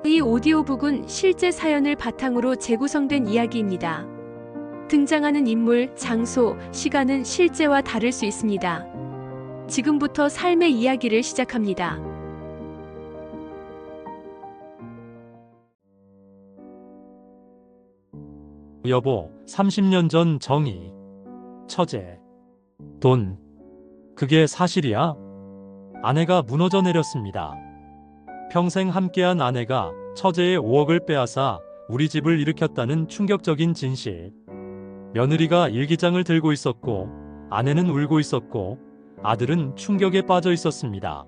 이 오디오북은 실제 사연을 바탕으로 재구성된 이야기입니다. 등장하는 인물, 장소, 시간은 실제와 다를 수 있습니다. 지금부터 삶의 이야기를 시작합니다. 여보, 30년 전 정의. 처제. 돈. 그게 사실이야? 아내가 무너져 내렸습니다. 평생 함께한 아내가 처제의 5억을 빼앗아 우리 집을 일으켰다는 충격적인 진실. 며느리가 일기장을 들고 있었고, 아내는 울고 있었고, 아들은 충격에 빠져 있었습니다.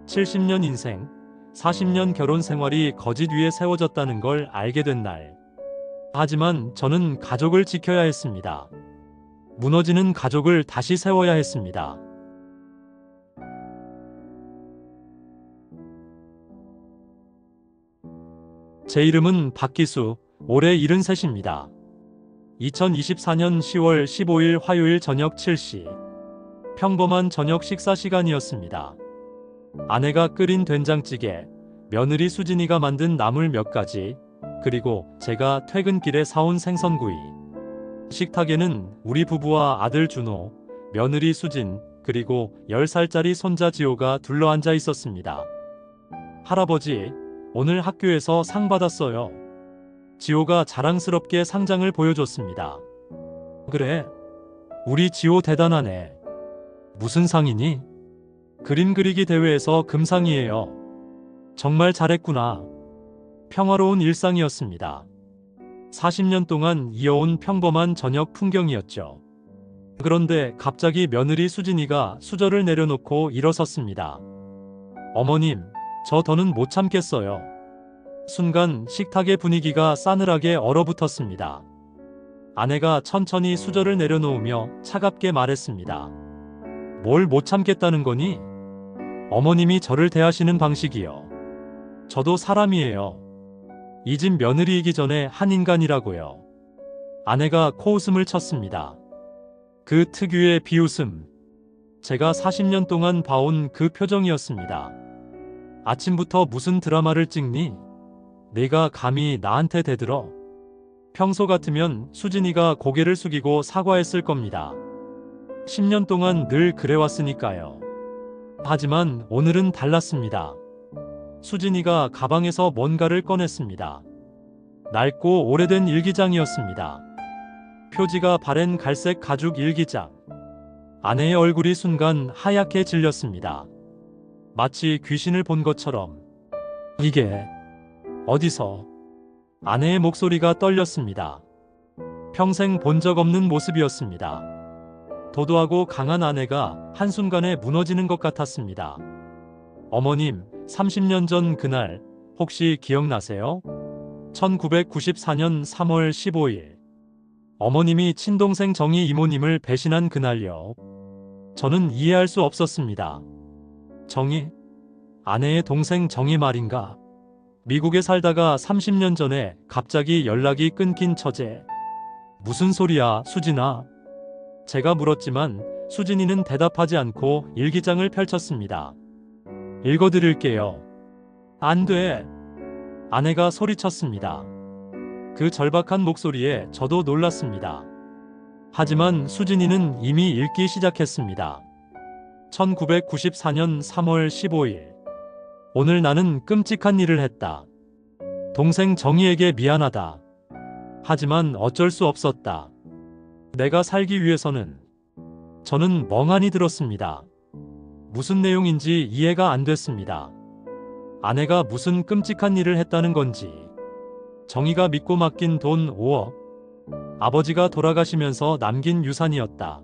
70년 인생, 40년 결혼 생활이 거짓 위에 세워졌다는 걸 알게 된 날. 하지만 저는 가족을 지켜야 했습니다. 무너지는 가족을 다시 세워야 했습니다. 제 이름은 박기수, 올해 73입니다. 2024년 10월 15일 화요일 저녁 7시. 평범한 저녁 식사 시간이었습니다. 아내가 끓인 된장찌개, 며느리 수진이가 만든 나물 몇 가지, 그리고 제가 퇴근길에 사온 생선구이. 식탁에는 우리 부부와 아들 준호, 며느리 수진, 그리고 10살짜리 손자 지호가 둘러앉아 있었습니다. 할아버지, 오늘 학교에서 상 받았어요. 지호가 자랑스럽게 상장을 보여줬습니다. 그래? 우리 지호 대단하네. 무슨 상이니? 그림 그리기 대회에서 금상이에요. 정말 잘했구나. 평화로운 일상이었습니다. 40년 동안 이어온 평범한 저녁 풍경이었죠. 그런데 갑자기 며느리 수진이가 수저를 내려놓고 일어섰습니다. 어머님, 저 더는 못 참겠어요. 순간 식탁의 분위기가 싸늘하게 얼어붙었습니다. 아내가 천천히 수저를 내려놓으며 차갑게 말했습니다. 뭘 못 참겠다는 거니? 어머님이 저를 대하시는 방식이요. 저도 사람이에요. 이 집 며느리이기 전에 한 인간이라고요. 아내가 코웃음을 쳤습니다. 그 특유의 비웃음. 제가 40년 동안 봐온 그 표정이었습니다. 아침부터 무슨 드라마를 찍니? 내가 감히 나한테 대들어? 평소 같으면 수진이가 고개를 숙이고 사과했을 겁니다. 10년 동안 늘 그래왔으니까요. 하지만 오늘은 달랐습니다. 수진이가 가방에서 뭔가를 꺼냈습니다. 낡고 오래된 일기장이었습니다. 표지가 바랜 갈색 가죽 일기장. 아내의 얼굴이 순간 하얗게 질렸습니다. 마치 귀신을 본 것처럼. 이게 어디서? 아내의 목소리가 떨렸습니다. 평생 본 적 없는 모습이었습니다. 도도하고 강한 아내가 한순간에 무너지는 것 같았습니다. 어머님, 30년 전 그날 혹시 기억나세요? 1994년 3월 15일. 어머님이 친동생 정희 이모님을 배신한 그날요. 저는 이해할 수 없었습니다. 정희? 아내의 동생 정희 말인가? 미국에 살다가 30년 전에 갑자기 연락이 끊긴 처제. 무슨 소리야, 수진아? 제가 물었지만 수진이는 대답하지 않고 일기장을 펼쳤습니다. 읽어드릴게요. 안 돼. 아내가 소리쳤습니다. 그 절박한 목소리에 저도 놀랐습니다. 하지만 수진이는 이미 읽기 시작했습니다. 1994년 3월 15일. 오늘 나는 끔찍한 일을 했다. 동생 정희에게 미안하다. 하지만 어쩔 수 없었다. 내가 살기 위해서는. 저는 멍하니 들었습니다. 무슨 내용인지 이해가 안 됐습니다. 아내가 무슨 끔찍한 일을 했다는 건지. 정희가 믿고 맡긴 돈 5억. 아버지가 돌아가시면서 남긴 유산이었다.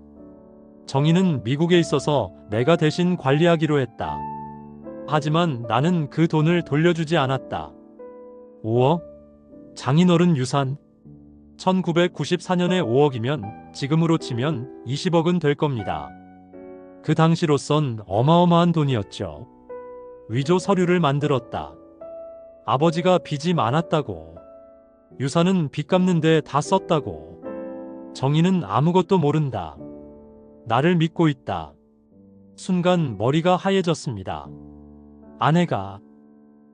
정희는 미국에 있어서 내가 대신 관리하기로 했다. 하지만 나는 그 돈을 돌려주지 않았다. 5억? 장인어른 유산? 1994년에 5억이면 지금으로 치면 20억은 될 겁니다. 그 당시로선 어마어마한 돈이었죠. 위조 서류를 만들었다. 아버지가 빚이 많았다고. 유산은 빚 갚는데 다 썼다고. 정희는 아무것도 모른다. 나를 믿고 있다. 순간 머리가 하얘졌습니다. 아내가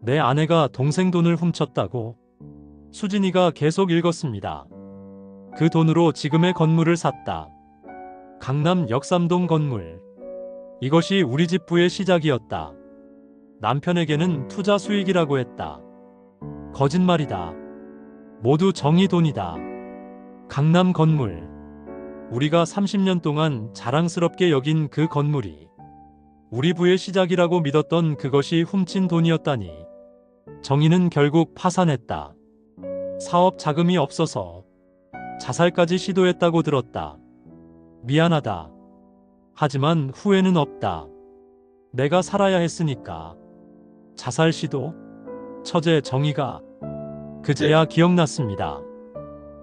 내 아내가 동생 돈을 훔쳤다고? 수진이가 계속 읽었습니다. 그 돈으로 지금의 건물을 샀다. 강남 역삼동 건물. 이것이 우리 집부의 시작이었다. 남편에게는 투자 수익이라고 했다. 거짓말이다. 모두 정의 돈이다. 강남 건물. 우리가 30년 동안 자랑스럽게 여긴 그 건물이 우리 부의 시작이라고 믿었던 그것이 훔친 돈이었다니. 정의는 결국 파산했다. 사업 자금이 없어서 자살까지 시도했다고 들었다. 미안하다. 하지만 후회는 없다. 내가 살아야 했으니까. 자살 시도? 처제 정의가 그제야 기억났습니다.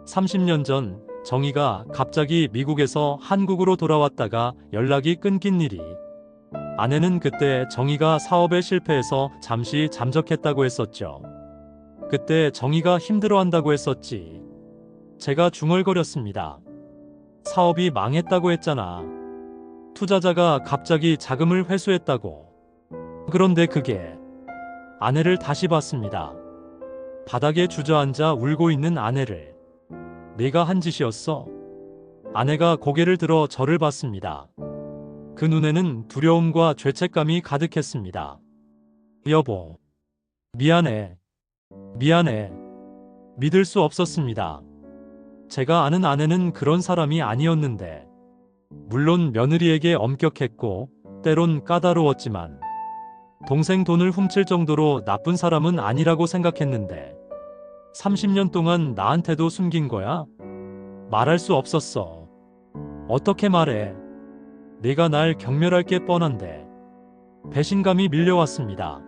30년 전 정의가 갑자기 미국에서 한국으로 돌아왔다가 연락이 끊긴 일이. 아내는 그때 정의가 사업에 실패해서 잠시 잠적했다고 했었죠. 그때 정의가 힘들어한다고 했었지. 제가 중얼거렸습니다. 사업이 망했다고 했잖아. 투자자가 갑자기 자금을 회수했다고. 그런데 그게. 아내를 다시 봤습니다. 바닥에 주저앉아 울고 있는 아내를. 내가 한 짓이었어? 아내가 고개를 들어 저를 봤습니다. 그 눈에는 두려움과 죄책감이 가득했습니다. 여보, 미안해. 미안해. 믿을 수 없었습니다. 제가 아는 아내는 그런 사람이 아니었는데, 물론 며느리에게 엄격했고, 때론 까다로웠지만, 동생 돈을 훔칠 정도로 나쁜 사람은 아니라고 생각했는데, 30년 동안 나한테도 숨긴 거야? 말할 수 없었어. 어떻게 말해? 내가 날 경멸할 게 뻔한데. 배신감이 밀려왔습니다.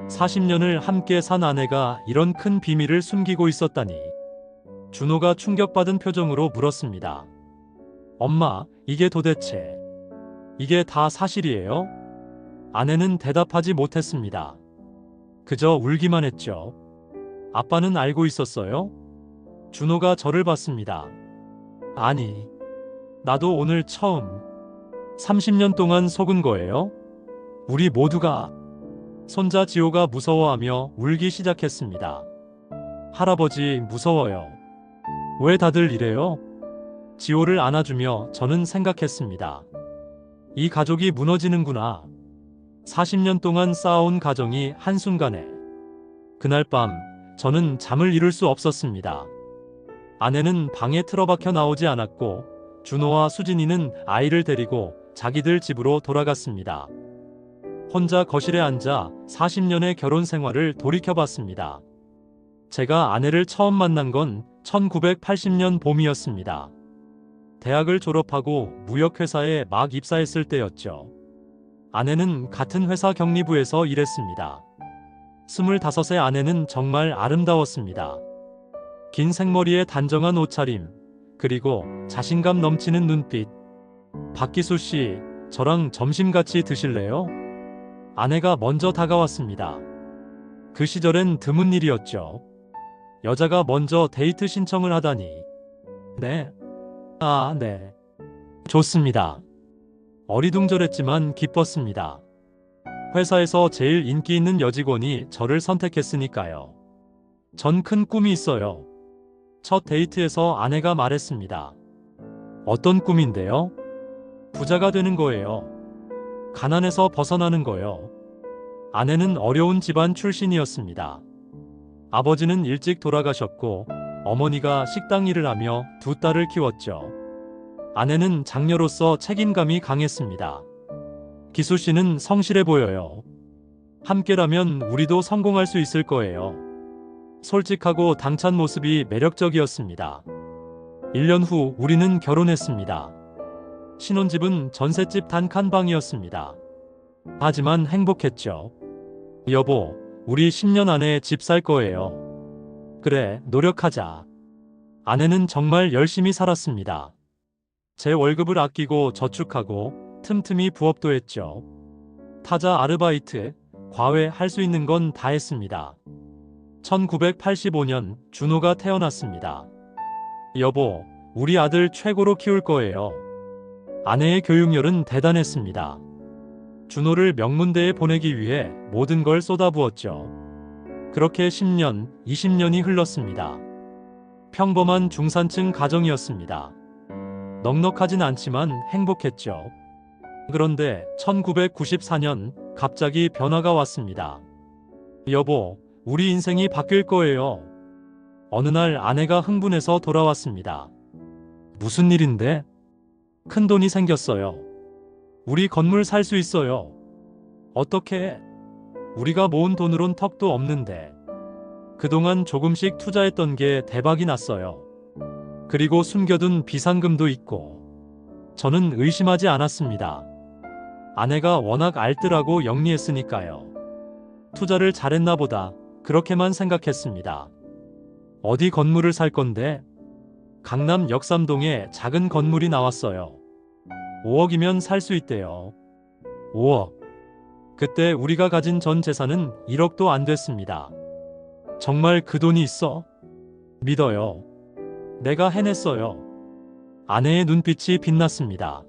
40년을 함께 산 아내가 이런 큰 비밀을 숨기고 있었다니. 준호가 충격받은 표정으로 물었습니다. 엄마, 이게 도대체, 이게 다 사실이에요? 아내는 대답하지 못했습니다. 그저 울기만 했죠. 아빠는 알고 있었어요? 준호가 저를 봤습니다. 아니, 나도 오늘 처음. 30년 동안 속은 거예요? 우리 모두가. 손자 지호가 무서워하며 울기 시작했습니다. 할아버지, 무서워요. 왜 다들 이래요? 지호를 안아주며 저는 생각했습니다. 이 가족이 무너지는구나. 40년 동안 쌓아온 가정이 한순간에. 그날 밤, 저는 잠을 이룰 수 없었습니다. 아내는 방에 틀어박혀 나오지 않았고, 준호와 수진이는 아이를 데리고 자기들 집으로 돌아갔습니다. 혼자 거실에 앉아 40년의 결혼 생활을 돌이켜봤습니다. 제가 아내를 처음 만난 건 1980년 봄이었습니다. 대학을 졸업하고 무역회사에 막 입사했을 때였죠. 아내는 같은 회사 격리부에서 일했습니다. 25세 아내는 정말 아름다웠습니다. 긴 생머리에 단정한 옷차림, 그리고 자신감 넘치는 눈빛. 박기수 씨, 저랑 점심 같이 드실래요? 아내가 먼저 다가왔습니다. 그 시절엔 드문 일이었죠. 여자가 먼저 데이트 신청을 하다니. 네. 네. 좋습니다. 어리둥절했지만 기뻤습니다. 회사에서 제일 인기 있는 여직원이 저를 선택했으니까요. 전 큰 꿈이 있어요. 첫 데이트에서 아내가 말했습니다. 어떤 꿈인데요? 부자가 되는 거예요. 가난에서 벗어나는 거요. 아내는 어려운 집안 출신이었습니다. 아버지는 일찍 돌아가셨고 어머니가 식당 일을 하며 두 딸을 키웠죠. 아내는 장녀로서 책임감이 강했습니다. 기수 씨는 성실해 보여요. 함께라면 우리도 성공할 수 있을 거예요. 솔직하고 당찬 모습이 매력적이었습니다. 1년 후 우리는 결혼했습니다. 신혼집은 전셋집 단칸방이었습니다. 하지만 행복했죠. 여보, 우리 10년 안에 집 살 거예요. 그래, 노력하자. 아내는 정말 열심히 살았습니다. 제 월급을 아끼고 저축하고 틈틈이 부업도 했죠. 타자 아르바이트, 과외 할 수 있는 건 다 했습니다. 1985년 준호가 태어났습니다. 여보, 우리 아들 최고로 키울 거예요. 아내의 교육열은 대단했습니다. 준호를 명문대에 보내기 위해 모든 걸 쏟아부었죠. 그렇게 10년, 20년이 흘렀습니다. 평범한 중산층 가정이었습니다. 넉넉하진 않지만 행복했죠. 그런데 1994년 갑자기 변화가 왔습니다. 여보, 우리 인생이 바뀔 거예요. 어느 날 아내가 흥분해서 돌아왔습니다. 무슨 일인데? 큰 돈이 생겼어요. 우리 건물 살 수 있어요. 어떻게? 우리가 모은 돈으론 턱도 없는데. 그동안 조금씩 투자했던 게 대박이 났어요. 그리고 숨겨둔 비상금도 있고. 저는 의심하지 않았습니다. 아내가 워낙 알뜰하고 영리했으니까요. 투자를 잘했나 보다, 그렇게만 생각했습니다. 어디 건물을 살 건데? 강남 역삼동에 작은 건물이 나왔어요. 5억이면 살 수 있대요. 5억. 그때 우리가 가진 전 재산은 1억도 안 됐습니다. 정말 그 돈이 있어? 믿어요. 내가 해냈어요. 아내의 눈빛이 빛났습니다.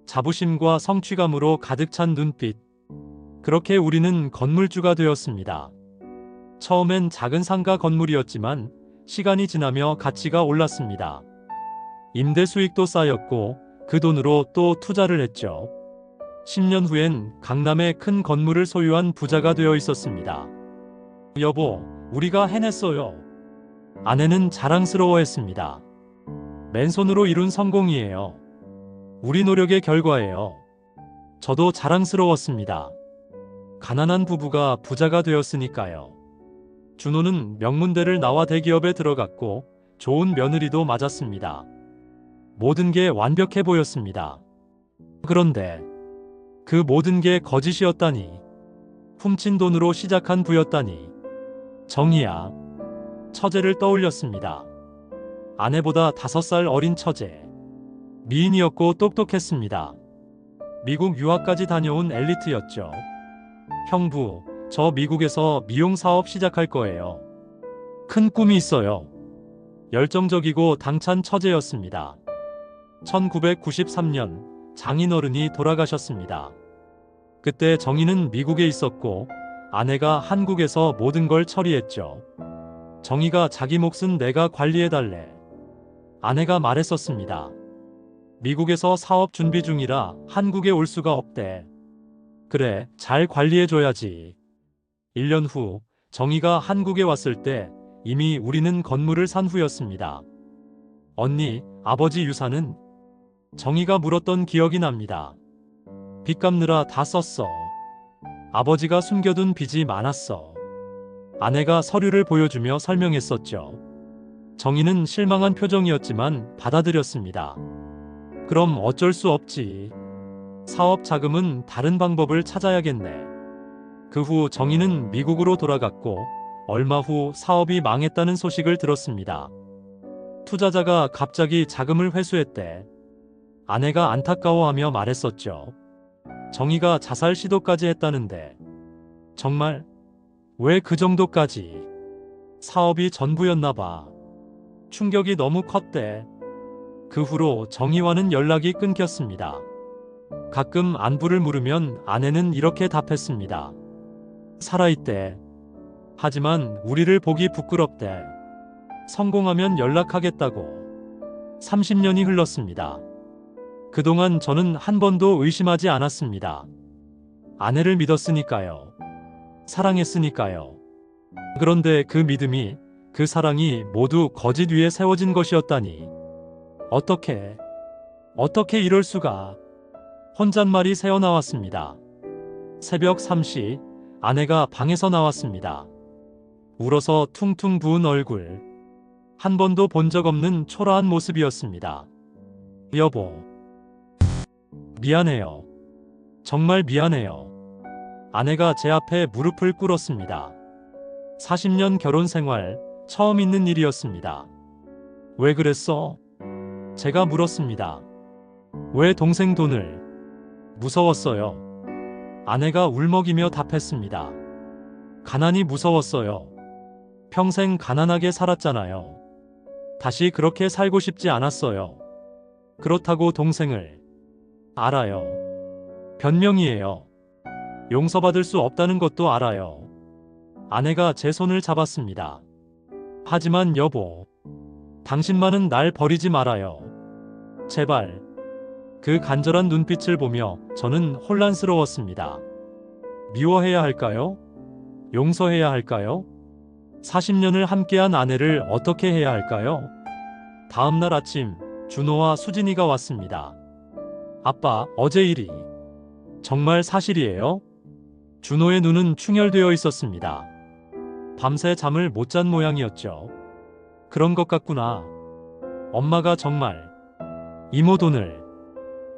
자부심과 성취감으로 가득 찬 눈빛. 그렇게 우리는 건물주가 되었습니다. 처음엔 작은 상가 건물이었지만 시간이 지나며 가치가 올랐습니다. 임대 수익도 쌓였고 그 돈으로 또 투자를 했죠. 10년 후엔 강남에 큰 건물을 소유한 부자가 되어 있었습니다. 여보, 우리가 해냈어요. 아내는 자랑스러워했습니다. 맨손으로 이룬 성공이에요. 우리 노력의 결과예요. 저도 자랑스러웠습니다. 가난한 부부가 부자가 되었으니까요. 준호는 명문대를 나와 대기업에 들어갔고 좋은 며느리도 맞았습니다. 모든 게 완벽해 보였습니다. 그런데 그 모든 게 거짓이었다니. 훔친 돈으로 시작한 부였다니. 정이야. 처제를 떠올렸습니다. 아내보다 5살 어린 처제. 미인이었고 똑똑했습니다. 미국 유학까지 다녀온 엘리트였죠. 형부, 저 미국에서 미용 사업 시작할 거예요. 큰 꿈이 있어요. 열정적이고 당찬 처제였습니다. 1993년 장인어른이 돌아가셨습니다. 그때 정희는 미국에 있었고 아내가 한국에서 모든 걸 처리했죠. 정희가 자기 몫은 내가 관리해달래. 아내가 말했었습니다. 미국에서 사업 준비 중이라 한국에 올 수가 없대. 그래, 잘 관리해줘야지. 1년 후 정희가 한국에 왔을 때 이미 우리는 건물을 산 후였습니다. 언니, 아버지 유산은? 정희가 물었던 기억이 납니다. 빚 갚느라 다 썼어. 아버지가 숨겨둔 빚이 많았어. 아내가 서류를 보여주며 설명했었죠. 정희는 실망한 표정이었지만 받아들였습니다. 그럼 어쩔 수 없지. 사업 자금은 다른 방법을 찾아야겠네. 그 후 정희는 미국으로 돌아갔고 얼마 후 사업이 망했다는 소식을 들었습니다. 투자자가 갑자기 자금을 회수했대. 아내가 안타까워하며 말했었죠. 정희가 자살 시도까지 했다는데. 정말? 왜 그 정도까지? 사업이 전부였나 봐. 충격이 너무 컸대. 그 후로 정희와는 연락이 끊겼습니다. 가끔 안부를 물으면 아내는 이렇게 답했습니다. 살아있대. 하지만 우리를 보기 부끄럽대. 성공하면 연락하겠다고. 30년이 흘렀습니다. 그동안 저는 한 번도 의심하지 않았습니다. 아내를 믿었으니까요. 사랑했으니까요. 그런데 그 믿음이, 그 사랑이 모두 거짓 위에 세워진 것이었다니. 어떻게 이럴 수가. 혼잣말이 새어나왔습니다. 새벽 3시, 아내가 방에서 나왔습니다. 울어서 퉁퉁 부은 얼굴. 한 번도 본 적 없는 초라한 모습이었습니다. 여보. 미안해요. 정말 미안해요. 아내가 제 앞에 무릎을 꿇었습니다. 40년 결혼 생활, 처음 있는 일이었습니다. 왜 그랬어? 제가 물었습니다. 왜 동생 돈을? 무서웠어요. 아내가 울먹이며 답했습니다. 가난이 무서웠어요. 평생 가난하게 살았잖아요. 다시 그렇게 살고 싶지 않았어요. 그렇다고 동생을. 알아요. 변명이에요. 용서받을 수 없다는 것도 알아요. 아내가 제 손을 잡았습니다. 하지만 여보, 당신만은 날 버리지 말아요. 제발. 그 간절한 눈빛을 보며 저는 혼란스러웠습니다. 미워해야 할까요? 용서해야 할까요? 40년을 함께한 아내를 어떻게 해야 할까요? 다음 날 아침, 준호와 수진이가 왔습니다. 아빠, 어제 일이 정말 사실이에요? 준호의 눈은 충혈되어 있었습니다. 밤새 잠을 못 잔 모양이었죠. 그런 것 같구나. 엄마가 정말 이모 돈을.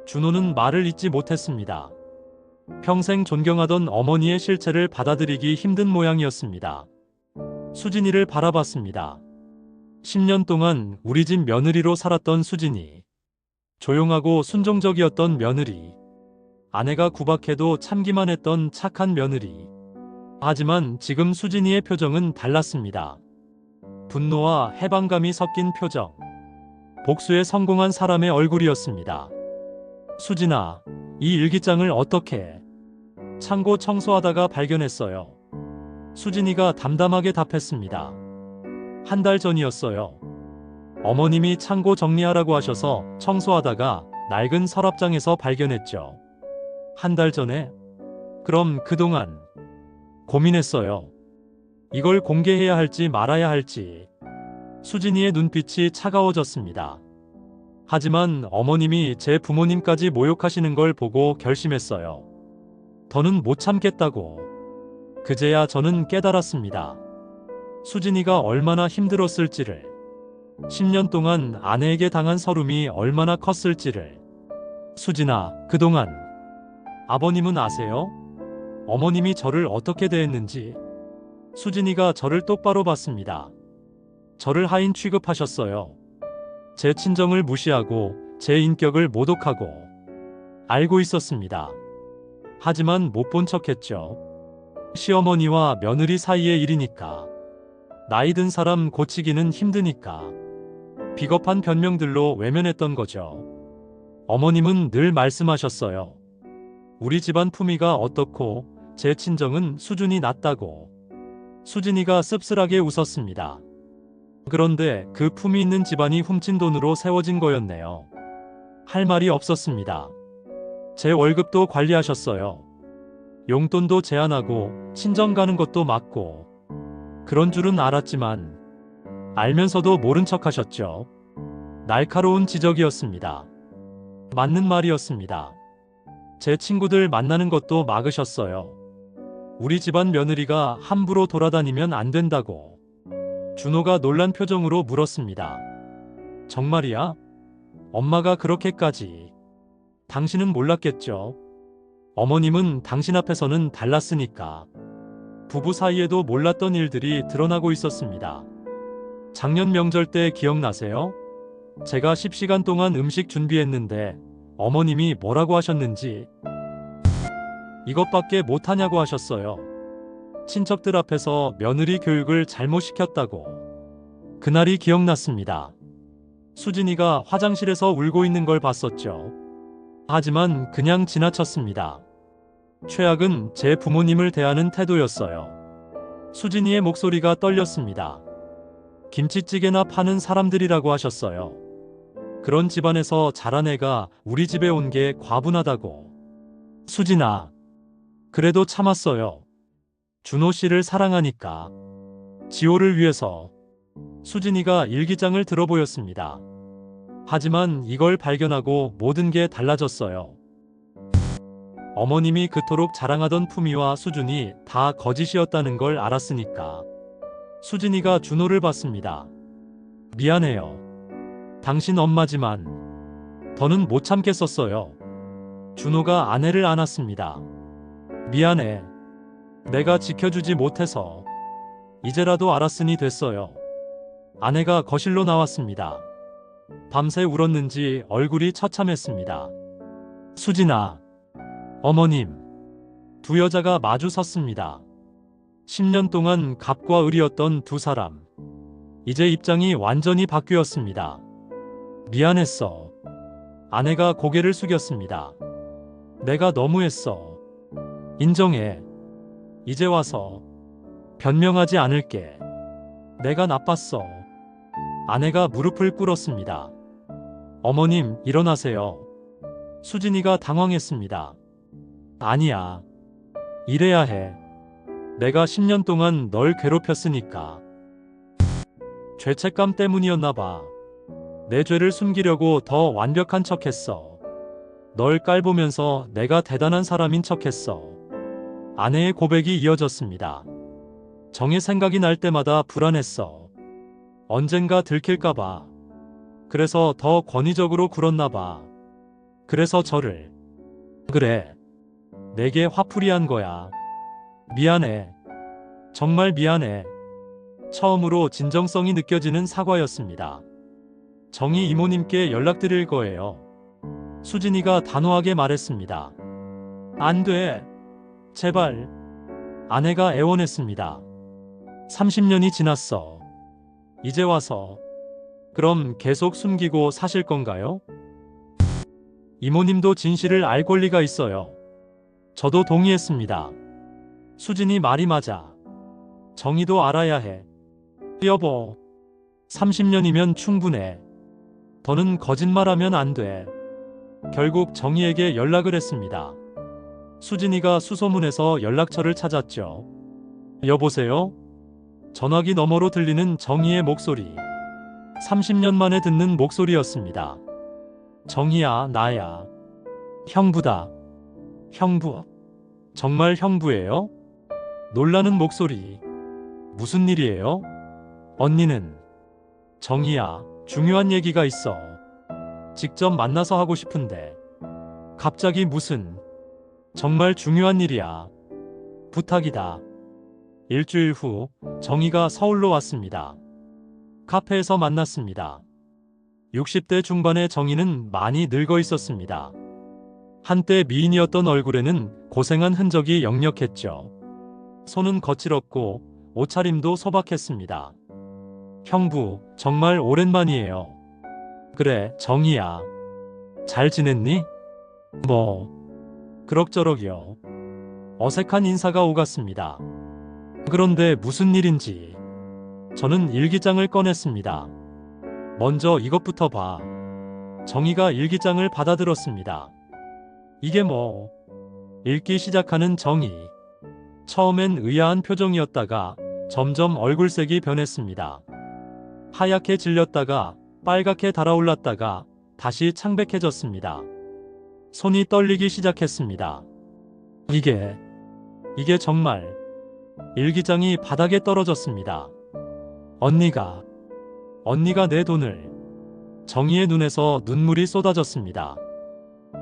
준호는 말을 잇지 못했습니다. 평생 존경하던 어머니의 실체를 받아들이기 힘든 모양이었습니다. 수진이를 바라봤습니다. 10년 동안 우리 집 며느리로 살았던 수진이. 조용하고 순종적이었던 며느리. 아내가 구박해도 참기만 했던 착한 며느리. 하지만 지금 수진이의 표정은 달랐습니다. 분노와 해방감이 섞인 표정. 복수에 성공한 사람의 얼굴이었습니다. 수진아, 이 일기장을 어떻게? 창고 청소하다가 발견했어요. 수진이가 담담하게 답했습니다. 한 달 전이었어요. 어머님이 창고 정리하라고 하셔서 청소하다가 낡은 서랍장에서 발견했죠. 한 달 전에? 그럼 그동안 고민했어요. 이걸 공개해야 할지 말아야 할지. 수진이의 눈빛이 차가워졌습니다. 하지만 어머님이 제 부모님까지 모욕하시는 걸 보고 결심했어요. 더는 못 참겠다고. 그제야 저는 깨달았습니다. 수진이가 얼마나 힘들었을지를. 10년 동안 아내에게 당한 서름이 얼마나 컸을지를. 수진아, 그동안 아버님은 아세요? 어머님이 저를 어떻게 대했는지. 수진이가 저를 똑바로 봤습니다. 저를 하인 취급하셨어요. 제 친정을 무시하고 제 인격을 모독하고. 알고 있었습니다. 하지만 못 본 척했죠. 시어머니와 며느리 사이의 일이니까. 나이 든 사람 고치기는 힘드니까. 비겁한 변명들로 외면했던 거죠. 어머님은 늘 말씀하셨어요. 우리 집안 품위가 어떻고 제 친정은 수준이 낮다고. 수진이가 씁쓸하게 웃었습니다. 그런데 그 품위 있는 집안이 훔친 돈으로 세워진 거였네요. 할 말이 없었습니다. 제 월급도 관리하셨어요. 용돈도 제한하고 친정 가는 것도 막고. 그런 줄은 알았지만 알면서도 모른 척 하셨죠. 날카로운 지적이었습니다. 맞는 말이었습니다. 제 친구들 만나는 것도 막으셨어요. 우리 집안 며느리가 함부로 돌아다니면 안 된다고. 준호가 놀란 표정으로 물었습니다. 정말이야? 엄마가 그렇게까지. 당신은 몰랐겠죠. 어머님은 당신 앞에서는 달랐으니까. 부부 사이에도 몰랐던 일들이 드러나고 있었습니다. 작년 명절 때 기억나세요? 제가 10시간 동안 음식 준비했는데 어머님이 뭐라고 하셨는지. 이것밖에 못하냐고 하셨어요. 친척들 앞에서 며느리 교육을 잘못 시켰다고. 그날이 기억났습니다. 수진이가 화장실에서 울고 있는 걸 봤었죠. 하지만 그냥 지나쳤습니다. 최악은 제 부모님을 대하는 태도였어요. 수진이의 목소리가 떨렸습니다. 김치찌개나 파는 사람들이라고 하셨어요. 그런 집안에서 자란 애가 우리 집에 온 게 과분하다고. 수진아, 그래도 참았어요. 준호 씨를 사랑하니까. 지호를 위해서. 수진이가 일기장을 들어보였습니다. 하지만 이걸 발견하고 모든 게 달라졌어요. 어머님이 그토록 자랑하던 품위와 수준이 다 거짓이었다는 걸 알았으니까. 수진이가 준호를 봤습니다. 미안해요. 당신 엄마지만 더는 못 참겠었어요. 준호가 아내를 안았습니다. 미안해. 내가 지켜주지 못해서. 이제라도 알았으니 됐어요. 아내가 거실로 나왔습니다. 밤새 울었는지 얼굴이 처참했습니다. 수진아, 어머님. 두 여자가 마주 섰습니다. 10년 동안 갑과 을이었던 두 사람. 이제 입장이 완전히 바뀌었습니다. 미안했어. 아내가 고개를 숙였습니다. 내가 너무했어. 인정해. 이제 와서 변명하지 않을게. 내가 나빴어. 아내가 무릎을 꿇었습니다. 어머님, 일어나세요. 수진이가 당황했습니다. 아니야. 이래야 해. 내가 10년 동안 널 괴롭혔으니까. 죄책감 때문이었나 봐. 내 죄를 숨기려고 더 완벽한 척했어. 널 깔보면서 내가 대단한 사람인 척했어. 아내의 고백이 이어졌습니다. 정의 생각이 날 때마다 불안했어. 언젠가 들킬까봐. 그래서 더 권위적으로 굴었나봐. 그래서 저를. 그래. 내게 화풀이한 거야. 미안해. 정말 미안해. 처음으로 진정성이 느껴지는 사과였습니다. 정희 이모님께 연락드릴 거예요. 수진이가 단호하게 말했습니다. 안 돼. 제발. 아내가 애원했습니다. 30년이 지났어. 이제 와서. 그럼 계속 숨기고 사실 건가요? 이모님도 진실을 알 권리가 있어요. 저도 동의했습니다. 수진이 말이 맞아. 정희도 알아야 해. 여보, 30년이면 충분해. 더는 거짓말하면 안 돼. 결국 정희에게 연락을 했습니다. 수진이가 수소문에서 연락처를 찾았죠. 여보세요? 전화기 너머로 들리는 정희의 목소리. 30년 만에 듣는 목소리였습니다. 정희야, 나야. 형부다. 형부. 정말 형부예요? 놀라는 목소리. 무슨 일이에요? 언니는. 정희야, 중요한 얘기가 있어. 직접 만나서 하고 싶은데. 갑자기 무슨. 정말 중요한 일이야. 부탁이다. 일주일 후 정희가 서울로 왔습니다. 카페에서 만났습니다. 60대 중반의 정희는 많이 늙어 있었습니다. 한때 미인이었던 얼굴에는 고생한 흔적이 역력했죠. 손은 거칠었고 옷차림도 소박했습니다. 형부, 정말 오랜만이에요. 그래, 정희야. 잘 지냈니? 뭐, 그럭저럭이요. 어색한 인사가 오갔습니다. 그런데 무슨 일인지. 저는 일기장을 꺼냈습니다. 먼저 이것부터 봐. 정희가 일기장을 받아들었습니다. 이게 뭐? 읽기 시작하는 정희. 처음엔 의아한 표정이었다가 점점 얼굴색이 변했습니다. 하얗게 질렸다가 빨갛게 달아올랐다가 다시 창백해졌습니다. 손이 떨리기 시작했습니다. 이게 정말. 일기장이 바닥에 떨어졌습니다. 언니가 내 돈을. 정희의 눈에서 눈물이 쏟아졌습니다.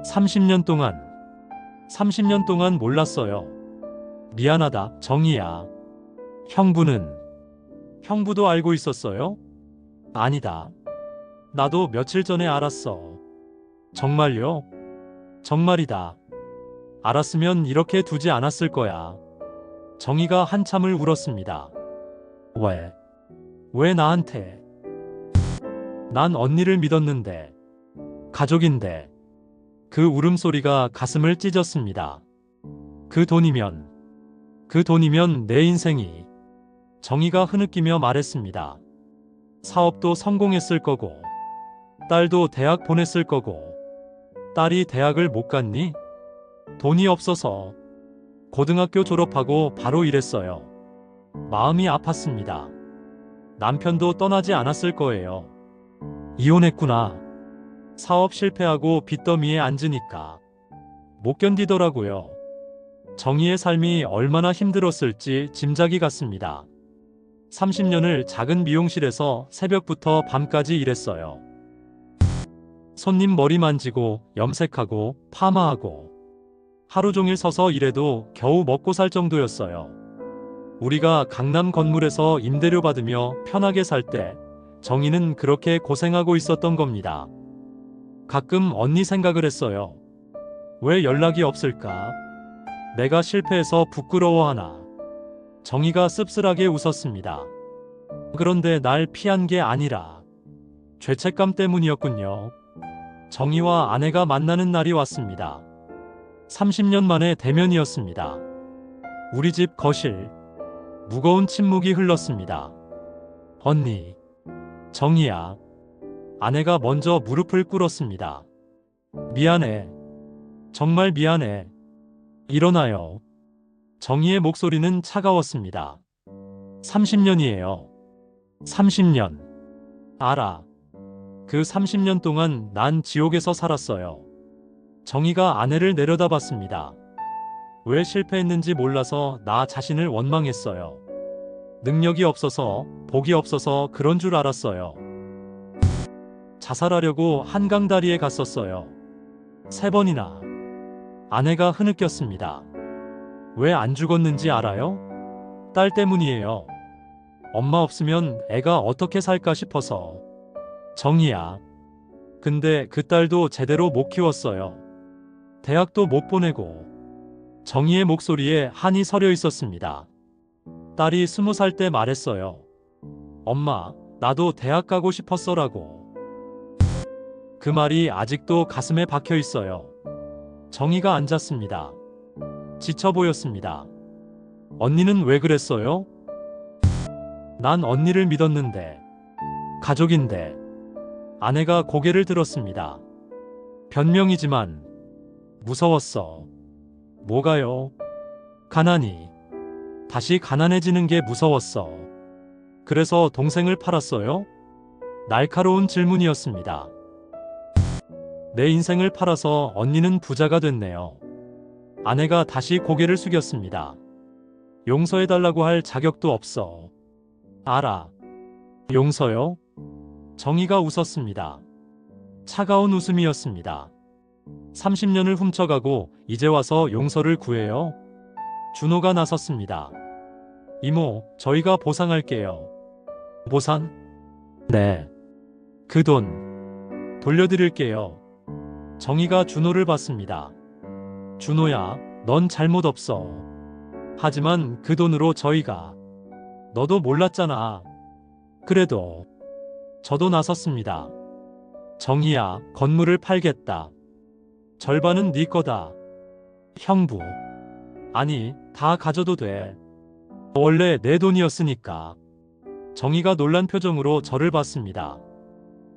30년 동안 몰랐어요. 미안하다, 정희야. 형부도 알고 있었어요? 아니다. 나도 며칠 전에 알았어. 정말요? 정말이다. 알았으면 이렇게 두지 않았을 거야. 정희가 한참을 울었습니다. 왜 나한테? 난 언니를 믿었는데. 가족인데. 그 울음소리가 가슴을 찢었습니다. 그 돈이면 내 인생이. 정희가 흐느끼며 말했습니다. 사업도 성공했을 거고, 딸도 대학 보냈을 거고, 딸이 대학을 못 갔니? 돈이 없어서. 고등학교 졸업하고 바로 일했어요. 마음이 아팠습니다. 남편도 떠나지 않았을 거예요. 이혼했구나. 사업 실패하고 빚더미에 앉으니까. 못 견디더라고요. 정희의 삶이 얼마나 힘들었을지 짐작이 갔습니다. 30년을 작은 미용실에서 새벽부터 밤까지 일했어요. 손님 머리 만지고 염색하고 파마하고 하루 종일 서서 일해도 겨우 먹고 살 정도였어요. 우리가 강남 건물에서 임대료 받으며 편하게 살 때 정희는 그렇게 고생하고 있었던 겁니다. 가끔 언니 생각을 했어요. 왜 연락이 없을까? 내가 실패해서 부끄러워하나? 정희가 씁쓸하게 웃었습니다. 그런데 날 피한 게 아니라 죄책감 때문이었군요. 정희와 아내가 만나는 날이 왔습니다. 30년 만에 대면이었습니다. 우리 집 거실. 무거운 침묵이 흘렀습니다. 언니, 정희야. 아내가 먼저 무릎을 꿇었습니다. 미안해. 정말 미안해. 일어나요. 정희의 목소리는 차가웠습니다. 30년이에요. 30년. 알아. 그 30년 동안 난 지옥에서 살았어요. 정희가 아내를 내려다봤습니다. 왜 실패했는지 몰라서 나 자신을 원망했어요. 능력이 없어서, 복이 없어서 그런 줄 알았어요. 자살하려고 한강다리에 갔었어요. 3번이나. 아내가 흐느꼈습니다. 왜 안 죽었는지 알아요? 딸 때문이에요. 엄마 없으면 애가 어떻게 살까 싶어서. 정희야. 근데 그 딸도 제대로 못 키웠어요. 대학도 못 보내고. 정희의 목소리에 한이 서려 있었습니다. 딸이 20살 때 말했어요. 엄마, 나도 대학 가고 싶었어라고. 그 말이 아직도 가슴에 박혀 있어요. 정희가 앉았습니다. 지쳐 보였습니다. 언니는 왜 그랬어요? 난 언니를 믿었는데. 가족인데. 아내가 고개를 들었습니다. 변명이지만 무서웠어. 뭐가요? 가난이. 다시 가난해지는 게 무서웠어. 그래서 동생을 팔았어요? 날카로운 질문이었습니다. 내 인생을 팔아서 언니는 부자가 됐네요. 아내가 다시 고개를 숙였습니다. 용서해달라고 할 자격도 없어. 알아. 용서요? 정희가 웃었습니다. 차가운 웃음이었습니다. 30년을 훔쳐가고 이제 와서 용서를 구해요? 준호가 나섰습니다. 이모, 저희가 보상할게요. 보상? 네. 그 돈 돌려드릴게요. 정희가 준호를 봤습니다. 준호야, 넌 잘못 없어. 하지만 그 돈으로 저희가. 너도 몰랐잖아. 그래도. 저도 나섰습니다. 정희야, 건물을 팔겠다. 절반은 네 거다. 형부. 아니, 다 가져도 돼. 원래 내 돈이었으니까. 정희가 놀란 표정으로 저를 봤습니다.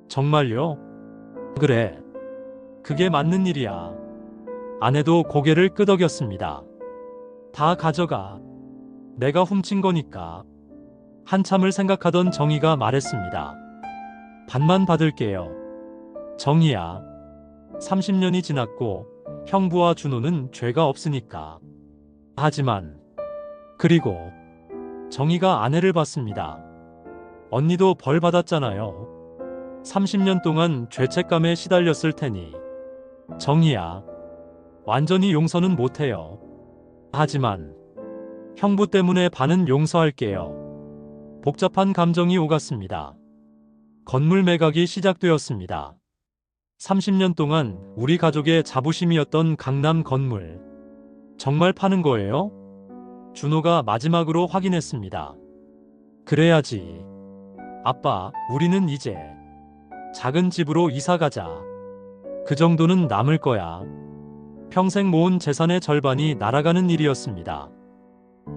정말요? 그래. 그게 맞는 일이야. 아내도 고개를 끄덕였습니다. 다 가져가. 내가 훔친 거니까. 한참을 생각하던 정희가 말했습니다. 반만 받을게요. 정희야. 30년이 지났고 형부와 준호는 죄가 없으니까. 하지만. 그리고 정희가 아내를 봤습니다. 언니도 벌 받았잖아요. 30년 동안 죄책감에 시달렸을 테니. 정희야. 완전히 용서는 못해요. 하지만 형부 때문에 반은 용서할게요. 복잡한 감정이 오갔습니다. 건물 매각이 시작되었습니다. 30년 동안 우리 가족의 자부심이었던 강남 건물. 정말 파는 거예요? 준호가 마지막으로 확인했습니다. 그래야지. 아빠, 우리는 이제 작은 집으로 이사 가자. 그 정도는 남을 거야. 평생 모은 재산의 절반이 날아가는 일이었습니다.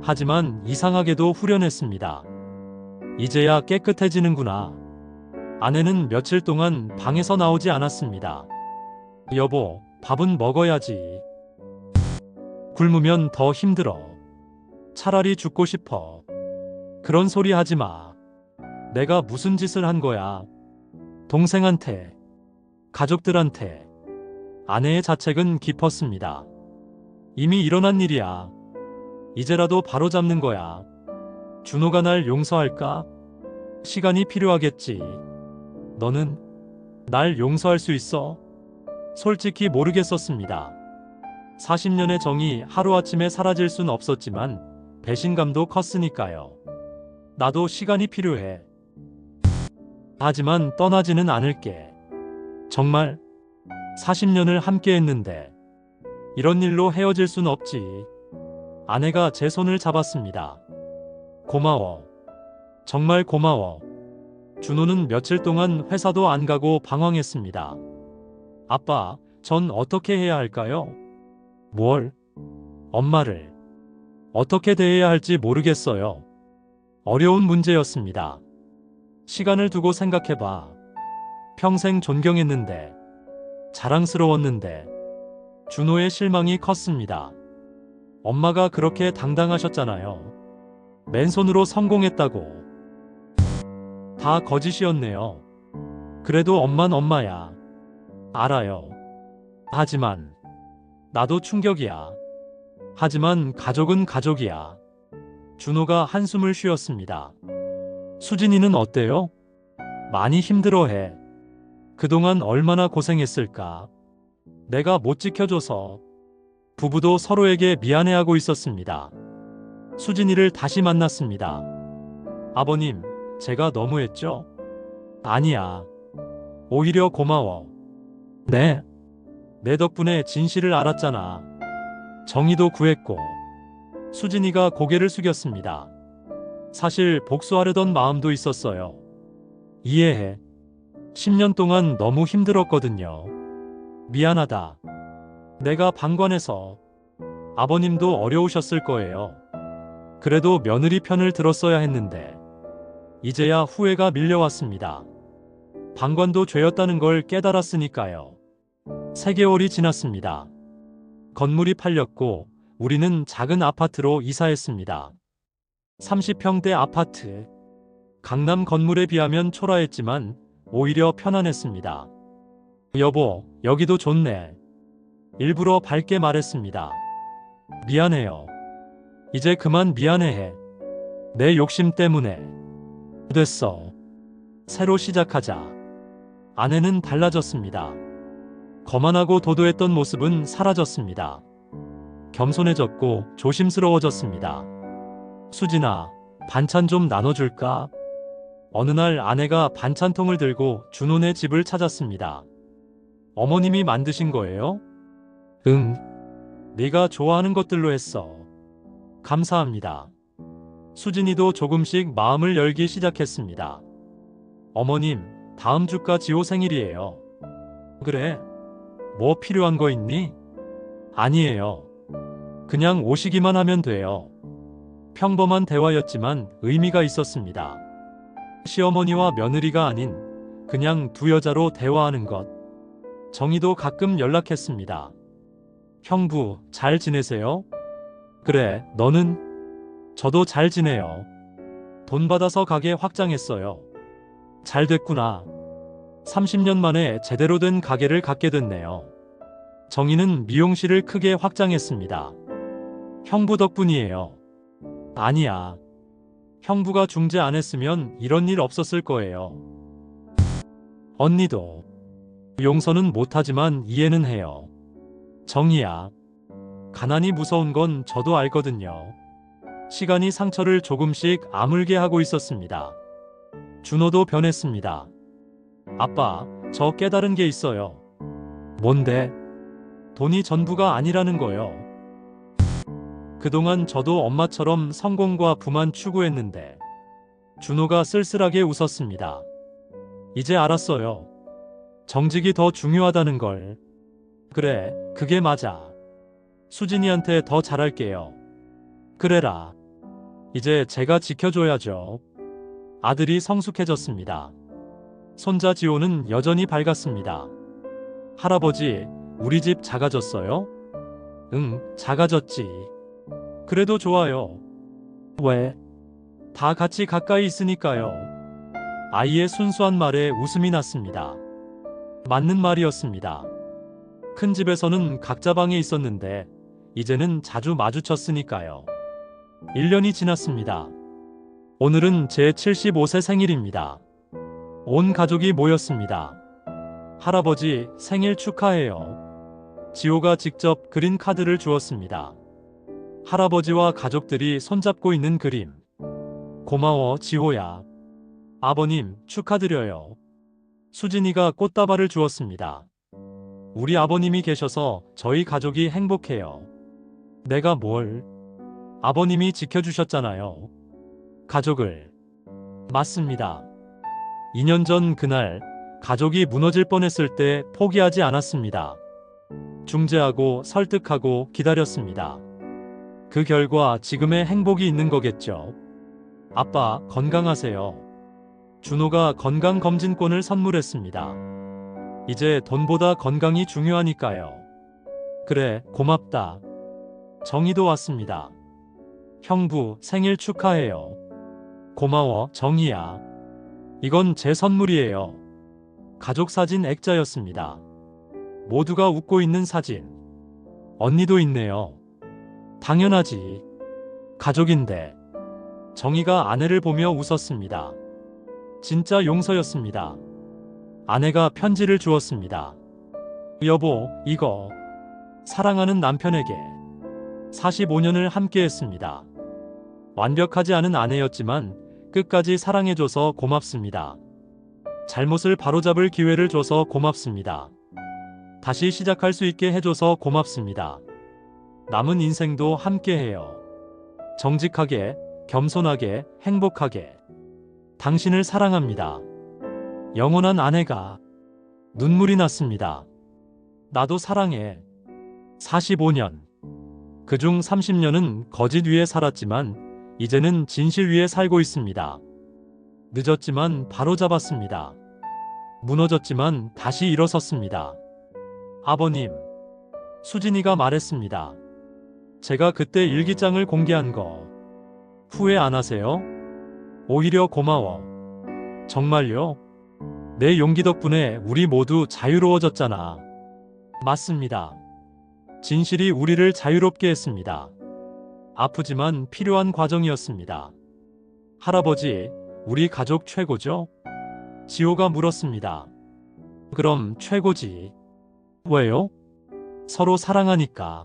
하지만 이상하게도 후련했습니다. 이제야 깨끗해지는구나. 아내는 며칠 동안 방에서 나오지 않았습니다. 여보, 밥은 먹어야지. 굶으면 더 힘들어. 차라리 죽고 싶어. 그런 소리 하지 마. 내가 무슨 짓을 한 거야. 동생한테, 가족들한테. 아내의 자책은 깊었습니다. 이미 일어난 일이야. 이제라도 바로잡는 거야. 준호가 날 용서할까? 시간이 필요하겠지. 너는 날 용서할 수 있어? 솔직히 모르겠었습니다. 40년의 정이 하루아침에 사라질 순 없었지만 배신감도 컸으니까요. 나도 시간이 필요해. 하지만 떠나지는 않을게. 정말 40년을 함께 했는데 이런 일로 헤어질 순 없지. 아내가 제 손을 잡았습니다. 고마워. 정말 고마워. 준호는 며칠 동안 회사도 안 가고 방황했습니다. 아빠, 전 어떻게 해야 할까요? 뭘? 엄마를. 어떻게 대해야 할지 모르겠어요. 어려운 문제였습니다. 시간을 두고 생각해봐. 평생 존경했는데, 자랑스러웠는데, 준호의 실망이 컸습니다. 엄마가 그렇게 당당하셨잖아요. 맨손으로 성공했다고. 다 거짓이었네요. 그래도 엄만 엄마야. 알아요. 하지만 나도 충격이야. 하지만 가족은 가족이야. 준호가 한숨을 쉬었습니다. 수진이는 어때요? 많이 힘들어해. 그동안 얼마나 고생했을까. 내가 못 지켜줘서. 부부도 서로에게 미안해하고 있었습니다. 수진이를 다시 만났습니다. 아버님, 제가 너무했죠? 아니야. 오히려 고마워. 네. 내 덕분에 진실을 알았잖아. 정의도 구했고. 수진이가 고개를 숙였습니다. 사실 복수하려던 마음도 있었어요. 이해해. 10년 동안 너무 힘들었거든요. 미안하다. 내가 방관해서. 아버님도 어려우셨을 거예요. 그래도 며느리 편을 들었어야 했는데. 이제야 후회가 밀려왔습니다. 방관도 죄였다는 걸 깨달았으니까요. 3개월이 지났습니다. 건물이 팔렸고 우리는 작은 아파트로 이사했습니다. 30평대 아파트. 강남 건물에 비하면 초라했지만 오히려 편안했습니다. 여보, 여기도 좋네. 일부러 밝게 말했습니다. 미안해요. 이제 그만 미안해해. 내 욕심 때문에. 됐어. 새로 시작하자. 아내는 달라졌습니다. 거만하고 도도했던 모습은 사라졌습니다. 겸손해졌고 조심스러워졌습니다. 수진아, 반찬 좀 나눠줄까? 어느 날 아내가 반찬통을 들고 준호네 집을 찾았습니다. 어머님이 만드신 거예요? 응. 네가 좋아하는 것들로 했어. 감사합니다. 수진이도 조금씩 마음을 열기 시작했습니다. 어머님, 다음 주가 지호 생일이에요. 그래? 뭐 필요한 거 있니? 아니에요. 그냥 오시기만 하면 돼요. 평범한 대화였지만 의미가 있었습니다. 시어머니와 며느리가 아닌 그냥 두 여자로 대화하는 것. 정희도 가끔 연락했습니다. 형부, 잘 지내세요? 그래, 너는? 저도 잘 지내요. 돈 받아서 가게 확장했어요. 잘 됐구나. 30년 만에 제대로 된 가게를 갖게 됐네요. 정희는 미용실을 크게 확장했습니다. 형부 덕분이에요. 아니야. 형부가 중재 안 했으면 이런 일 없었을 거예요. 언니도. 용서는 못하지만 이해는 해요. 정희야. 가난이 무서운 건 저도 알거든요. 시간이 상처를 조금씩 아물게 하고 있었습니다. 준호도 변했습니다. 아빠, 저 깨달은 게 있어요. 뭔데? 돈이 전부가 아니라는 거요. 그동안 저도 엄마처럼 성공과 부만 추구했는데 준호가 쓸쓸하게 웃었습니다. 이제 알았어요. 정직이 더 중요하다는 걸. 그래, 그게 맞아. 수진이한테 더 잘할게요. 그래라. 이제 제가 지켜줘야죠. 아들이 성숙해졌습니다. 손자 지호는 여전히 밝았습니다. 할아버지, 우리 집 작아졌어요? 응, 작아졌지. 그래도 좋아요. 왜? 다 같이 가까이 있으니까요. 아이의 순수한 말에 웃음이 났습니다. 맞는 말이었습니다. 큰 집에서는 각자 방에 있었는데 이제는 자주 마주쳤으니까요. 1년이 지났습니다. 오늘은 제 75세 생일입니다. 온 가족이 모였습니다. 할아버지, 생일 축하해요. 지호가 직접 그린 카드를 주었습니다. 할아버지와 가족들이 손잡고 있는 그림. 고마워, 지호야. 아버님, 축하드려요. 수진이가 꽃다발을 주었습니다. 우리 아버님이 계셔서 저희 가족이 행복해요. 내가 뭘? 아버님이 지켜주셨잖아요. 가족을. 맞습니다. 2년 전 그날, 가족이 무너질 뻔했을 때 포기하지 않았습니다. 중재하고 설득하고 기다렸습니다. 그 결과 지금의 행복이 있는 거겠죠. 아빠, 건강하세요. 준호가 건강검진권을 선물했습니다. 이제 돈보다 건강이 중요하니까요. 그래, 고맙다. 정희도 왔습니다. 형부, 생일 축하해요. 고마워, 정희야. 이건 제 선물이에요. 가족 사진 액자였습니다. 모두가 웃고 있는 사진. 언니도 있네요. 당연하지. 가족인데. 정희가 아내를 보며 웃었습니다. 진짜 용서였습니다. 아내가 편지를 주었습니다. 여보, 이거. 사랑하는 남편에게. 45년을 함께했습니다. 완벽하지 않은 아내였지만 끝까지 사랑해줘서 고맙습니다. 잘못을 바로잡을 기회를 줘서 고맙습니다. 다시 시작할 수 있게 해줘서 고맙습니다. 남은 인생도 함께해요. 정직하게, 겸손하게, 행복하게. 당신을 사랑합니다. 영원한 아내가. 눈물이 났습니다. 나도 사랑해. 45년. 그중 30년은 거짓 위에 살았지만 이제는 진실 위에 살고 있습니다. 늦었지만 바로 잡았습니다. 무너졌지만 다시 일어섰습니다. 아버님, 수진이가 말했습니다. 제가 그때 일기장을 공개한 거 후회 안 하세요? 오히려 고마워. 정말요? 내 용기 덕분에 우리 모두 자유로워졌잖아. 맞습니다. 진실이 우리를 자유롭게 했습니다. 아프지만 필요한 과정이었습니다. 할아버지, 우리 가족 최고죠? 지호가 물었습니다. 그럼 최고지. 왜요? 서로 사랑하니까.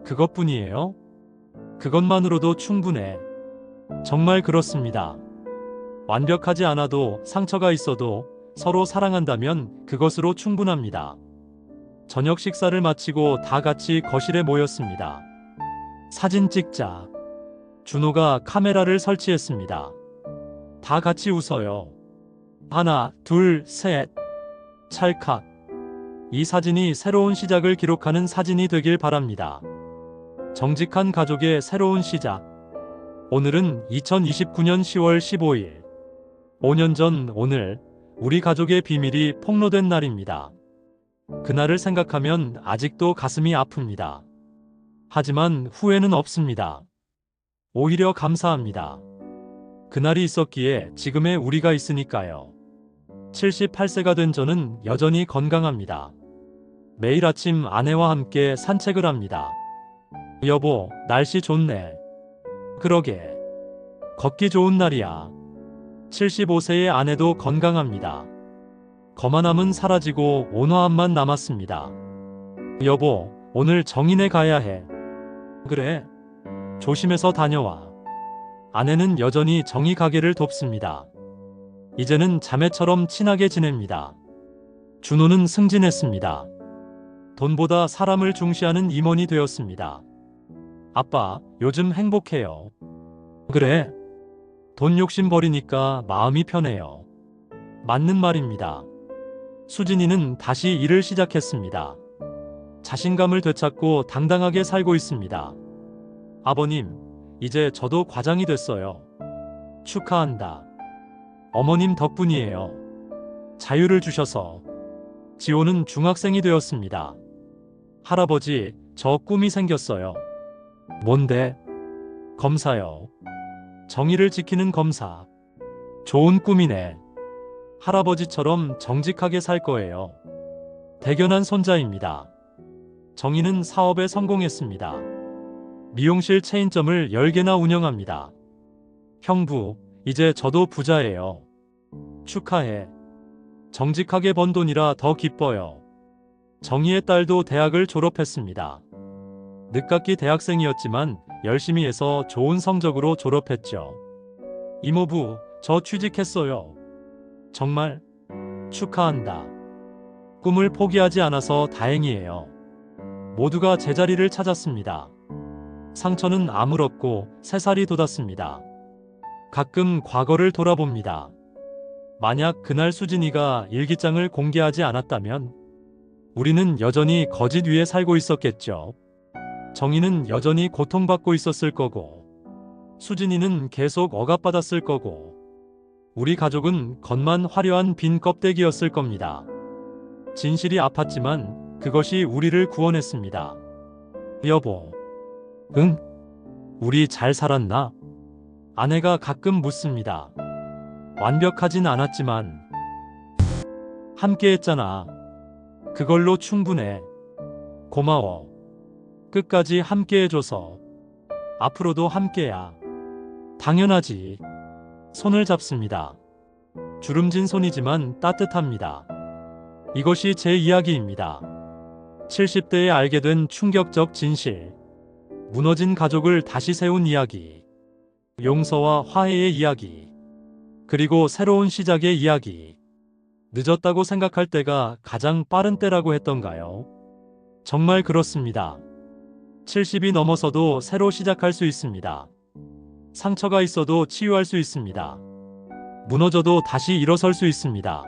그것뿐이에요? 그것만으로도 충분해. 정말 그렇습니다. 완벽하지 않아도 상처가 있어도 서로 사랑한다면 그것으로 충분합니다. 저녁 식사를 마치고 다 같이 거실에 모였습니다. 사진 찍자. 준호가 카메라를 설치했습니다. 다 같이 웃어요. 하나, 둘, 셋. 찰칵. 이 사진이 새로운 시작을 기록하는 사진이 되길 바랍니다. 정직한 가족의 새로운 시작. 오늘은 2029년 10월 15일. 5년 전 오늘 우리 가족의 비밀이 폭로된 날입니다. 그날을 생각하면 아직도 가슴이 아픕니다. 하지만 후회는 없습니다. 오히려 감사합니다. 그날이 있었기에 지금의 우리가 있으니까요. 78세가 된 저는 여전히 건강합니다. 매일 아침 아내와 함께 산책을 합니다. 여보, 날씨 좋네. 그러게. 걷기 좋은 날이야. 75세의 아내도 건강합니다. 거만함은 사라지고 온화함만 남았습니다. 여보, 오늘 정인에 가야 해. 그래. 조심해서 다녀와. 아내는 여전히 정희 가게를 돕습니다. 이제는 자매처럼 친하게 지냅니다. 준호는 승진했습니다. 돈보다 사람을 중시하는 임원이 되었습니다. 아빠, 요즘 행복해요. 그래. 돈 욕심 버리니까 마음이 편해요. 맞는 말입니다. 수진이는 다시 일을 시작했습니다. 자신감을 되찾고 당당하게 살고 있습니다. 아버님, 이제 저도 과장이 됐어요. 축하한다. 어머님 덕분이에요. 자유를 주셔서. 지호는 중학생이 되었습니다. 할아버지, 저 꿈이 생겼어요. 뭔데? 검사요. 정의를 지키는 검사. 좋은 꿈이네. 할아버지처럼 정직하게 살 거예요. 대견한 손자입니다. 정의는 사업에 성공했습니다. 미용실 체인점을 10개나 운영합니다. 형부, 이제 저도 부자예요. 축하해. 정직하게 번 돈이라 더 기뻐요. 정희의 딸도 대학을 졸업했습니다. 늦깎이 대학생이었지만 열심히 해서 좋은 성적으로 졸업했죠. 이모부, 저 취직했어요. 정말 축하한다. 꿈을 포기하지 않아서 다행이에요. 모두가 제자리를 찾았습니다. 상처는 아물었고 새살이 돋았습니다. 가끔 과거를 돌아봅니다. 만약 그날 수진이가 일기장을 공개하지 않았다면 우리는 여전히 거짓 위에 살고 있었겠죠. 정희는 여전히 고통받고 있었을 거고 수진이는 계속 억압받았을 거고, 우리 가족은 겉만 화려한 빈 껍데기였을 겁니다. 진실이 아팠지만 그것이 우리를 구원했습니다. 여보, 응? 우리 잘 살았나? 아내가 가끔 묻습니다. 완벽하진 않았지만 함께 했잖아. 그걸로 충분해. 고마워. 끝까지 함께 해줘서. 앞으로도 함께야. 당연하지. 손을 잡습니다. 주름진 손이지만 따뜻합니다. 이것이 제 이야기입니다. 70대에 알게 된 충격적 진실. 무너진 가족을 다시 세운 이야기. 용서와 화해의 이야기. 그리고 새로운 시작의 이야기. 늦었다고 생각할 때가 가장 빠른 때라고 했던가요? 정말 그렇습니다. 70이 넘어서도 새로 시작할 수 있습니다. 상처가 있어도 치유할 수 있습니다. 무너져도 다시 일어설 수 있습니다.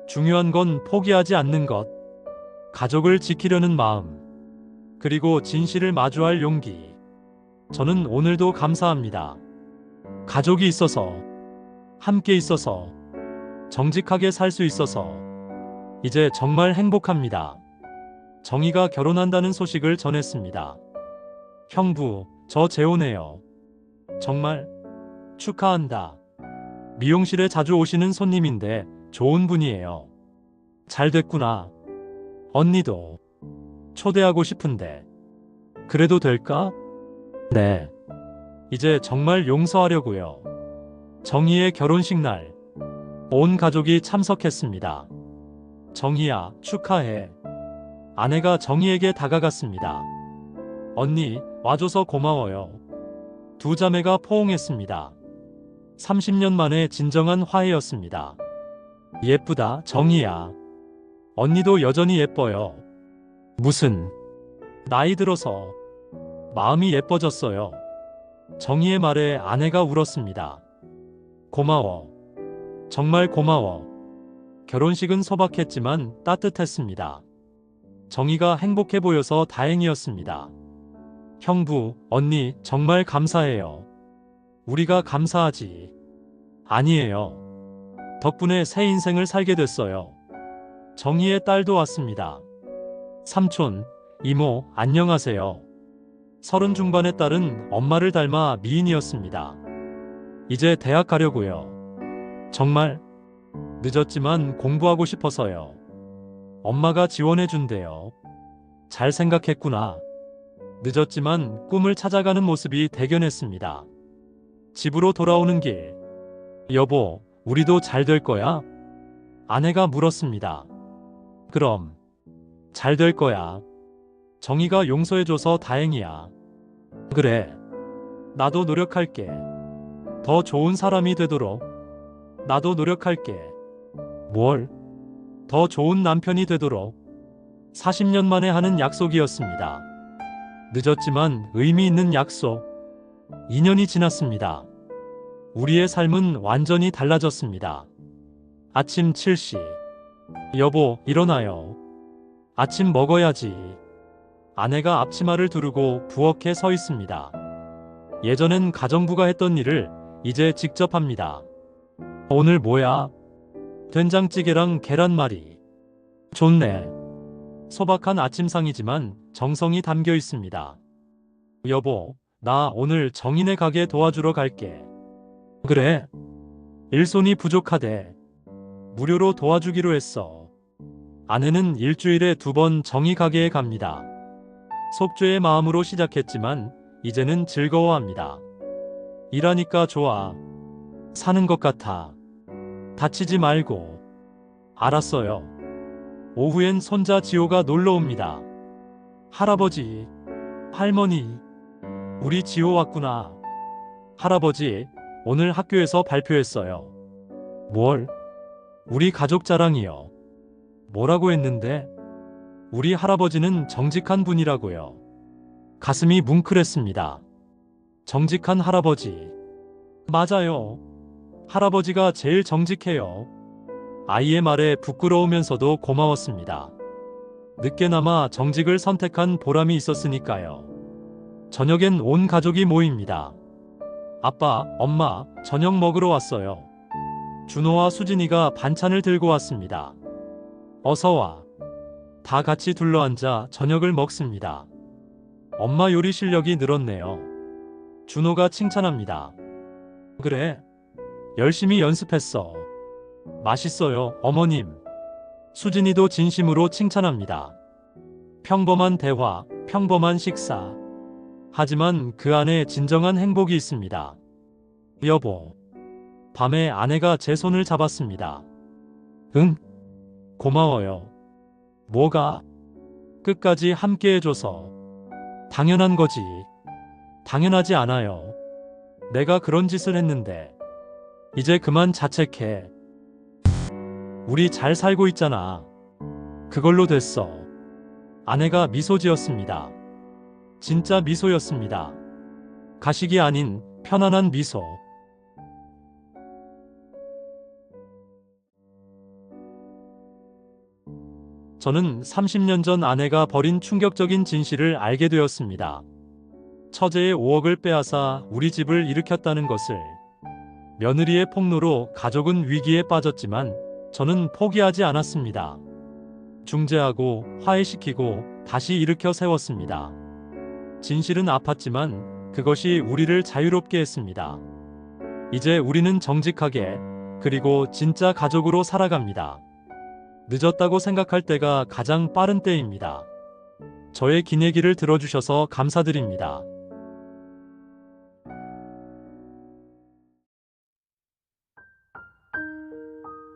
중요한 건 포기하지 않는 것, 가족을 지키려는 마음, 그리고 진실을 마주할 용기. 저는 오늘도 감사합니다. 가족이 있어서, 함께 있어서, 정직하게 살 수 있어서, 이제 정말 행복합니다. 정희가 결혼한다는 소식을 전했습니다. 형부, 저 재혼해요. 정말 축하한다. 미용실에 자주 오시는 손님인데 좋은 분이에요. 잘 됐구나. 언니도 초대하고 싶은데 그래도 될까? 네. 이제 정말 용서하려고요. 정희의 결혼식 날 온 가족이 참석했습니다. 정희야, 축하해. 아내가 정희에게 다가갔습니다. 언니, 와줘서 고마워요. 두 자매가 포옹했습니다. 30년 만에 진정한 화해였습니다. 예쁘다, 정희야. 언니도 여전히 예뻐요. 무슨, 나이 들어서 마음이 예뻐졌어요. 정희의 말에 아내가 울었습니다. 고마워. 정말 고마워. 결혼식은 소박했지만 따뜻했습니다. 정희가 행복해 보여서 다행이었습니다. 형부, 언니, 정말 감사해요. 우리가 감사하지. 아니에요. 덕분에 새 인생을 살게 됐어요. 정희의 딸도 왔습니다. 삼촌, 이모, 안녕하세요. 30 중반의 딸은 엄마를 닮아 미인이었습니다. 이제 대학 가려고요. 정말 늦었지만 공부하고 싶어서요. 엄마가 지원해준대요. 잘 생각했구나. 늦었지만 꿈을 찾아가는 모습이 대견했습니다. 집으로 돌아오는 길. 여보, 우리도 잘 될 거야? 아내가 물었습니다. 그럼 잘 될 거야. 정희가 용서해줘서 다행이야. 그래. 나도 노력할게. 더 좋은 사람이 되도록. 나도 노력할게. 뭘? 더 좋은 남편이 되도록. 40년 만에 하는 약속이었습니다. 늦었지만 의미 있는 약속. 2년이 지났습니다. 우리의 삶은 완전히 달라졌습니다. 아침 7시. 여보, 일어나요. 아침 먹어야지. 아내가 앞치마를 두르고 부엌에 서 있습니다. 예전엔 가정부가 했던 일을 이제 직접 합니다. 오늘 뭐야? 된장찌개랑 계란말이. 좋네. 소박한 아침상이지만 정성이 담겨 있습니다. 여보, 나 오늘 정인의 가게 도와주러 갈게. 그래? 일손이 부족하대. 무료로 도와주기로 했어. 아내는 일주일에 2번 정희 가게에 갑니다. 속죄의 마음으로 시작했지만 이제는 즐거워합니다. 일하니까 좋아. 사는 것 같아. 다치지 말고. 알았어요. 오후엔 손자 지호가 놀러 옵니다. 할아버지, 할머니, 우리 지호 왔구나. 할아버지, 오늘 학교에서 발표했어요. 뭘? 우리 가족 자랑이요. 뭐라고 했는데? 우리 할아버지는 정직한 분이라고요. 가슴이 뭉클했습니다. 정직한 할아버지. 맞아요. 할아버지가 제일 정직해요. 아이의 말에 부끄러우면서도 고마웠습니다. 늦게나마 정직을 선택한 보람이 있었으니까요. 저녁엔 온 가족이 모입니다. 아빠, 엄마, 저녁 먹으러 왔어요. 준호와 수진이가 반찬을 들고 왔습니다. 어서 와. 다 같이 둘러앉아 저녁을 먹습니다. 엄마 요리 실력이 늘었네요. 준호가 칭찬합니다. 그래. 열심히 연습했어. 맛있어요, 어머님. 수진이도 진심으로 칭찬합니다. 평범한 대화, 평범한 식사. 하지만 그 안에 진정한 행복이 있습니다. 여보. 밤에 아내가 제 손을 잡았습니다. 응? 고마워요. 뭐가? 끝까지 함께 해줘서. 당연한 거지. 당연하지 않아요. 내가 그런 짓을 했는데. 이제 그만 자책해. 우리 잘 살고 있잖아. 그걸로 됐어. 아내가 미소 지었습니다. 진짜 미소였습니다. 가식이 아닌 편안한 미소. 저는 30년 전 아내가 벌인 충격적인 진실을 알게 되었습니다. 처제의 5억을 빼앗아 우리 집을 일으켰다는 것을. 며느리의 폭로로 가족은 위기에 빠졌지만 저는 포기하지 않았습니다. 중재하고 화해시키고 다시 일으켜 세웠습니다. 진실은 아팠지만 그것이 우리를 자유롭게 했습니다. 이제 우리는 정직하게 그리고 진짜 가족으로 살아갑니다. 늦었다고 생각할 때가 가장 빠른 때입니다. 저의 긴 얘기를 들어주셔서 감사드립니다.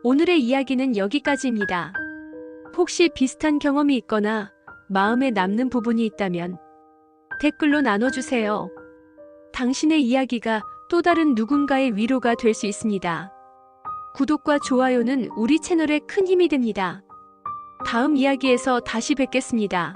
오늘의 이야기는 여기까지입니다. 혹시 비슷한 경험이 있거나 마음에 남는 부분이 있다면 댓글로 나눠주세요. 당신의 이야기가 또 다른 누군가의 위로가 될 수 있습니다. 구독과 좋아요는 우리 채널에 큰 힘이 됩니다. 다음 이야기에서 다시 뵙겠습니다.